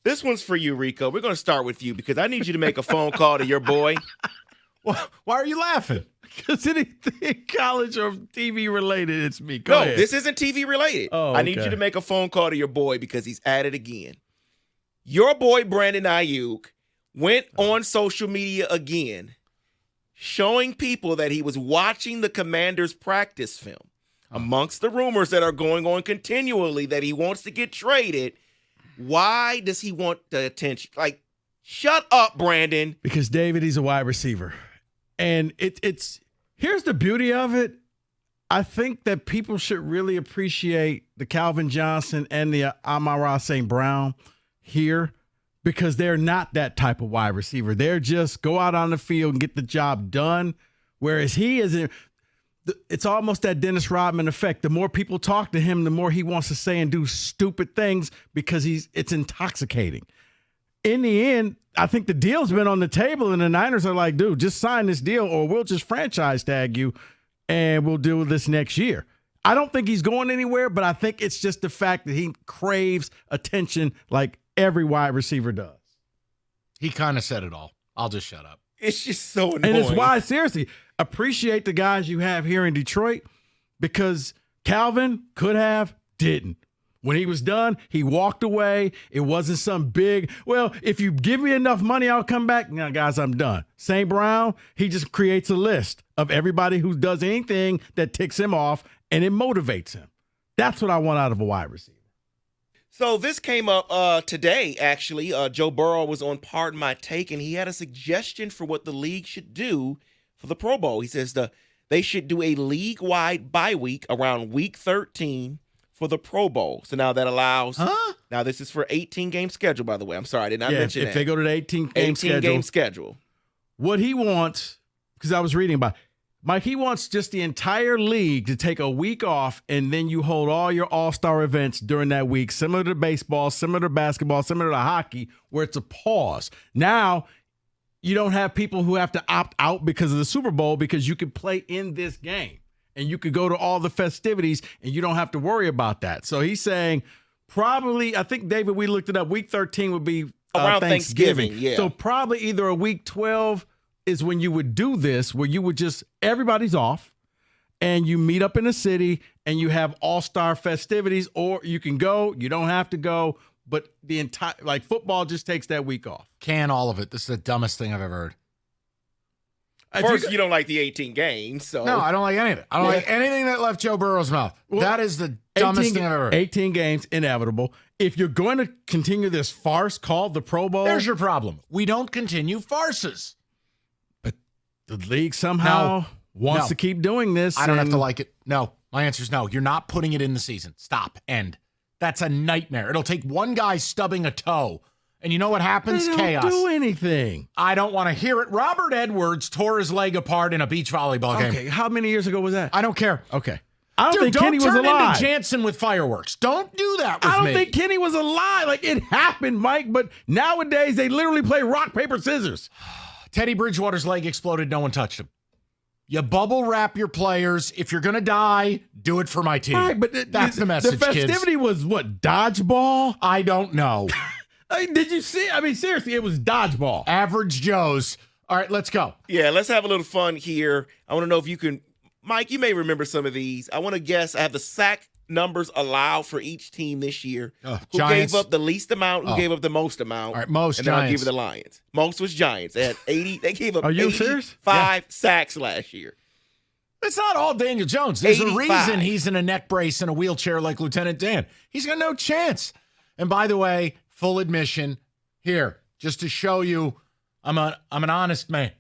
This one's for you, Rico. We're going to start with you because I need you to make a phone call to your boy. Well, why are you laughing? Because anything college or TV related, it's me. Go ahead. This isn't TV related. Oh, I need you to make a phone call to your boy because he's at it again. Your boy, Brandon Aiyuk, went on social media again, showing people that he was watching the Commanders' practice film. Amongst the rumors that are going on continually that he wants to get traded, why does he want the attention? Like, shut up, Brandon. Because, David, he's a wide receiver. And it's here's the beauty of it. I think that people should really appreciate the Calvin Johnson and the Amon-Ra St. Brown here because they're not that type of wide receiver. They're just go out on the field and get the job done, whereas he isn't. It's almost that Dennis Rodman effect. The more people talk to him, the more he wants to say and do stupid things because it's intoxicating. In the end, I think the deal's been on the table, and the Niners are like, dude, just sign this deal or we'll just franchise tag you and we'll deal with this next year. I don't think he's going anywhere, but I think it's just the fact that he craves attention like every wide receiver does. He kind of said it all. I'll just shut up. It's just so annoying. And it's why, seriously, appreciate the guys you have here in Detroit because Calvin could have, didn't. When he was done, he walked away. It wasn't some big, well, if you give me enough money, I'll come back. Now, guys, I'm done. St. Brown, he just creates a list of everybody who does anything that ticks him off, and it motivates him. That's what I want out of a wide receiver. So this came up today, actually. Joe Burrow was on Pardon My Take, and he had a suggestion for what the league should do for the Pro Bowl. He says they should do a league-wide bye week around week 13 for the Pro Bowl. So now that allows – Now this is for 18-game schedule, by the way. I'm sorry, I did not mention that. If they go to the 18-game schedule. What he wants – because I was reading about – Mike, he wants just the entire league to take a week off, and then you hold all your all-star events during that week, similar to baseball, similar to basketball, similar to hockey, where it's a pause. Now, you don't have people who have to opt out because of the Super Bowl because you can play in this game, and you could go to all the festivities, and you don't have to worry about that. So he's saying probably, I think, David, we looked it up, week 13 would be around Thanksgiving. Yeah. So probably either a week 12 is when you would do this, where you would just, everybody's off, and you meet up in a city, and you have all-star festivities, or you can go, you don't have to go, but the entire, like football just takes that week off. Can all of it. This is the dumbest thing I've ever heard. First, you don't like the 18 games, so. No, I don't like any of it. I don't like anything that left Joe Burrow's mouth. Well, that is the dumbest thing I've ever heard. 18 games, inevitable. If you're going to continue this farce called the Pro Bowl. There's your problem. We don't continue farces. The league somehow wants to keep doing this. I don't have to like it. No. My answer is no. You're not putting it in the season. Stop. End. That's a nightmare. It'll take one guy stubbing a toe. And you know what happens? They don't do anything. I don't want to hear it. Robert Edwards tore his leg apart in a beach volleyball game. Okay, how many years ago was that? I don't care. Okay. I don't think Kenny was alive. Don't turn into Jansen with fireworks. Don't do that with me. I don't think Kenny was alive. Like, it happened, Mike, but nowadays they literally play rock, paper, scissors. Teddy Bridgewater's leg exploded. No one touched him. You bubble wrap your players. If you're going to die, do it for my team. Right, but that's the message, the festivity was what, dodgeball? I don't know. Did you see? I mean, seriously, it was dodgeball. Average Joe's. All right, let's go. Yeah, let's have a little fun here. I want to know if you can, Mike, you may remember some of these. I want to guess. I have the sack numbers allowed for each team this year. Who Giants. gave up the least amount? Who gave up the most amount? All right, most and then Giants. I'll give you the Lions. Most was Giants. They had 80. They gave up Are you serious? 85 sacks last year. It's not all Daniel Jones. There's 85. a reason he's in a neck brace and a wheelchair like Lieutenant Dan. He's got no chance. And by the way, full admission here, just to show you, I'm an honest man.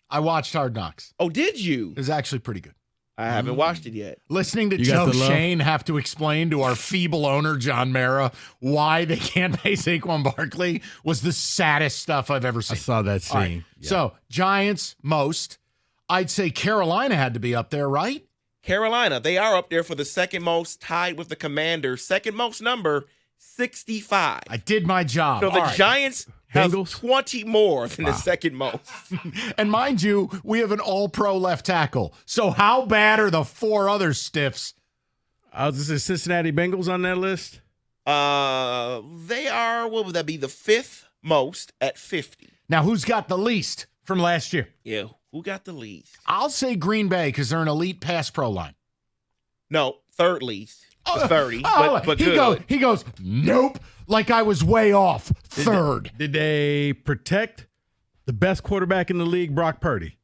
I watched Hard Knocks. Oh, did you? It was actually pretty good. I haven't watched it yet. Listening to You got Joe the love? Shane have to explain to our feeble owner, John Mara, why they can't pay Saquon Barkley was the saddest stuff I've ever I seen. saw that scene. All right. Yeah. So, Giants, most. I'd say Carolina had to be up there, right? Carolina, they are up there for the second most, tied with the Commanders. Second most number, 65. I did my job. So the All right. Giants have Bengals? 20 more than the second most. And mind you, we have an all-pro left tackle. So how bad are the four other stiffs? Is the Cincinnati Bengals on that list? They are, what would that be, the 5th most at 50. Now, who's got the least from last year? Yeah, who got the least? I'll say Green Bay because they're an elite pass pro line. No, 3rd least. 30, but he good. He goes, nope, like I was way off. 3rd. Did they protect the best quarterback in the league, Brock Purdy?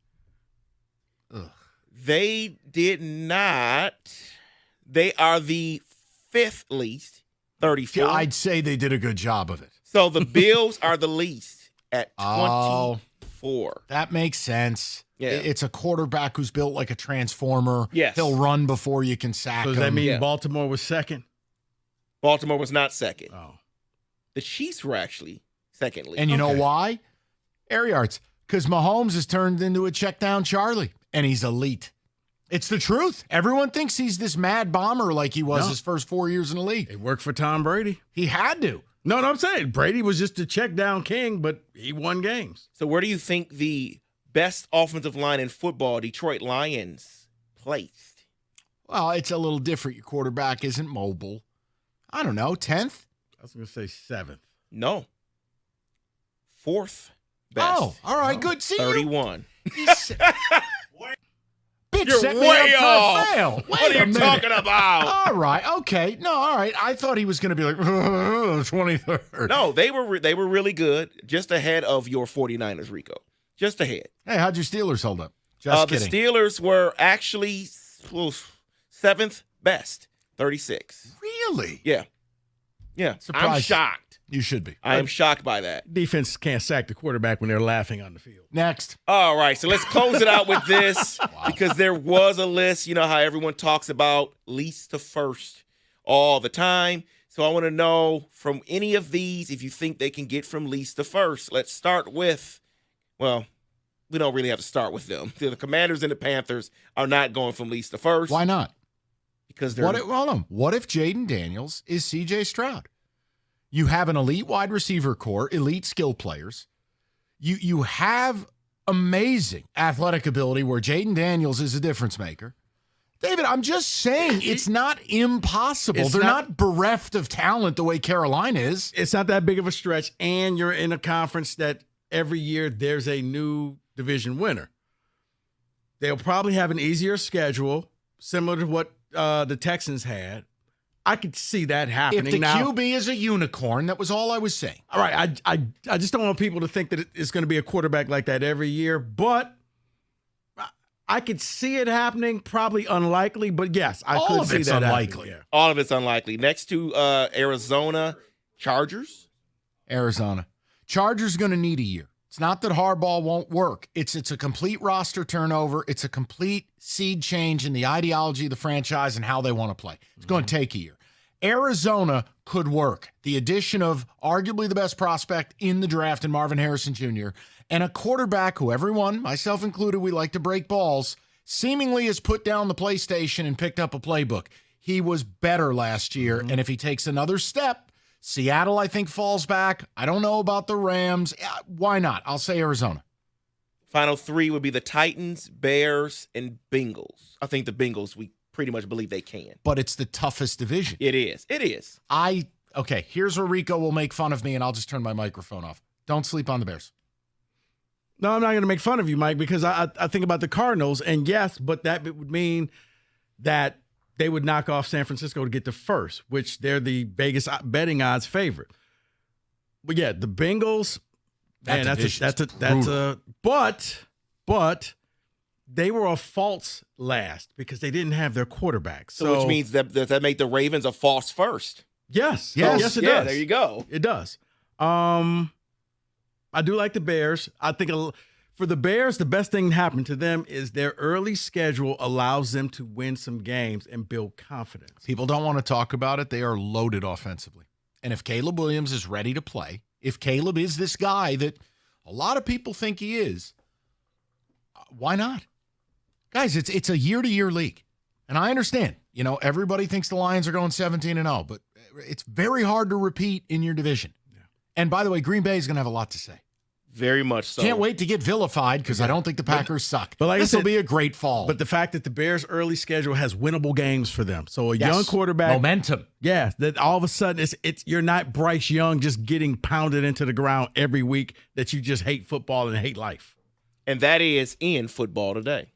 They did not. They are the 5th least, 34. Yeah, I'd say they did a good job of it. So the Bills are the least at 24. That makes sense. Yeah. It's a quarterback who's built like a transformer. Yes. He'll run before you can sack So him. does that mean Yeah. Baltimore was 2nd? Baltimore was not 2nd. Oh. The Chiefs were actually 2nd least. And you know why? Air yards. Because Mahomes has turned into a check down Charlie, and he's elite. It's the truth. Everyone thinks he's this mad bomber like he was his first 4 years in the league. It worked for Tom Brady. He had to. No, I'm saying Brady was just a check down king, but he won games. So where do you think the best offensive line in football, Detroit Lions, placed? Well, it's a little different. Your quarterback isn't mobile. I don't know, 10th? I was going to say 7th. No. 4th best. Oh, all right, good. See 31. Bitch, You're set me way up for off. a fail. Wait What a are you minute. talking about? All right, okay. No, all right. I thought he was going to be like 23rd. No, they were really good, just ahead of your 49ers, Rico. Just ahead. Hey, how'd your Steelers hold up? Just The kidding. Steelers were actually 7th best, 36. Really? Yeah. I'm Surprised. shocked. You should be. I am shocked by that. Defense can't sack the quarterback when they're laughing on the field. Next. All right, so let's close it out with this because there was a list. You know how everyone talks about least to first all the time. So I want to know from any of these if you think they can get from least to first. Let's start with, well, we don't really have to start with them. The Commanders and the Panthers are not going from least to first. Why not? Because they're Hold on. What if Jaden Daniels is C.J. Stroud? You have an elite wide receiver core, elite skill players. You have amazing athletic ability where Jaden Daniels is a difference maker. David, I'm just saying it's not impossible. They're not bereft of talent the way Carolina is. It's not that big of a stretch, and you're in a conference that every year there's a new division winner. They'll probably have an easier schedule, similar to what the Texans had. I could see that happening. If the now, QB is a unicorn, that was all I was saying. all right, I just don't want people to think that it's going to be a quarterback like that every year, but I could see it happening. Probably unlikely, but yes, I could see that unlikely. happening. all of it's unlikely. Next to Arizona Chargers. Arizona. Chargers going to need a year. It's not that Harbaugh won't work. It's a complete roster turnover. It's a complete seed change in the ideology of the franchise and how they want to play. It's going to take a year. Arizona could work. The addition of arguably the best prospect in the draft in Marvin Harrison Jr. and a quarterback who everyone, myself included, we like to break balls, seemingly has put down the PlayStation and picked up a playbook. He was better last year, and if he takes another step, Seattle, I think, falls back. I don't know about the Rams. Why not? I'll say Arizona. Final three would be the Titans, Bears, and Bengals. I think the Bengals, we pretty much believe they can. But it's the toughest division. It is. It is. Okay, here's where Rico will make fun of me, and I'll just turn my microphone off. Don't sleep on the Bears. No, I'm not going to make fun of you, Mike, because I think about the Cardinals, and yes, but that would mean that they would knock off San Francisco to get to first, which they're the Vegas betting odds favorite. But yeah, the Bengals, man, but they were a false last because they didn't have their quarterback. So which means that make the Ravens a false first. Yes, Yes. yes, it Yeah, does. there you go. It does. I do like the Bears. I think for the Bears, the best thing that happened to them is their early schedule allows them to win some games and build confidence. People don't want to talk about it. They are loaded offensively. And if Caleb Williams is ready to play, if Caleb is this guy that a lot of people think he is, why not? Guys, it's a year-to-year league. And I understand, everybody thinks the Lions are going 17-0, but it's very hard to repeat in your division. Yeah. And by the way, Green Bay is going to have a lot to say. Very much so. Can't wait to get vilified because I don't think the Packers suck. But like this will I said, be a great fall. But the fact that the Bears' early schedule has winnable games for them. So a young quarterback. Momentum. Yeah, that all of a sudden it's you're not Bryce Young just getting pounded into the ground every week that you just hate football and hate life. And that is in Football Today.